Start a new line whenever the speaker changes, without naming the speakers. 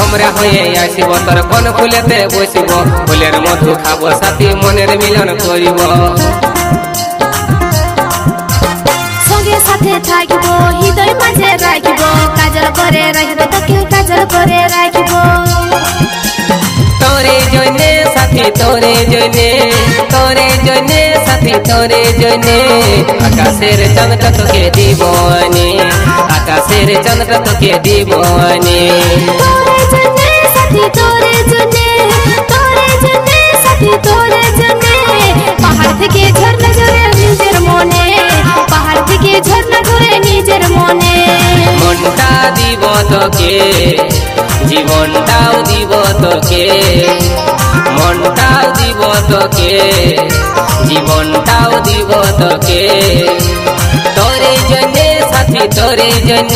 हमरा হয়ে আসিব তোর কোন ফুলেতে বসিব ফুলের মধু খাব সাথী মনের মিলন করিব
সঙ্গে সাথে থাকিব হৃদয় মাঝে রাখিব কাজল করে রাখিব তোকে কাজল করে রাখিব
তোরে জনে সাথী তোরে জনে সাথী তোরে জনে আকাশের চাঁদটা তোকে দিবনে আকাশের চাঁদটা তোকে দিবনে
তোরে জনে সাথী তোরে জনে সাথী তোরে জনে পাহাড় থেকে ঝর্ণা ঝরে নিজের মনে পাহাড় থেকে ঝর্ণা ঝরে নিজের মনে
মনটা দিব তোকে জীবনটাও দিব তোকে মনটাও দিব তোকে জীবনটাও দিব তোকে তোরে জন্য সাথী তোরে জন্য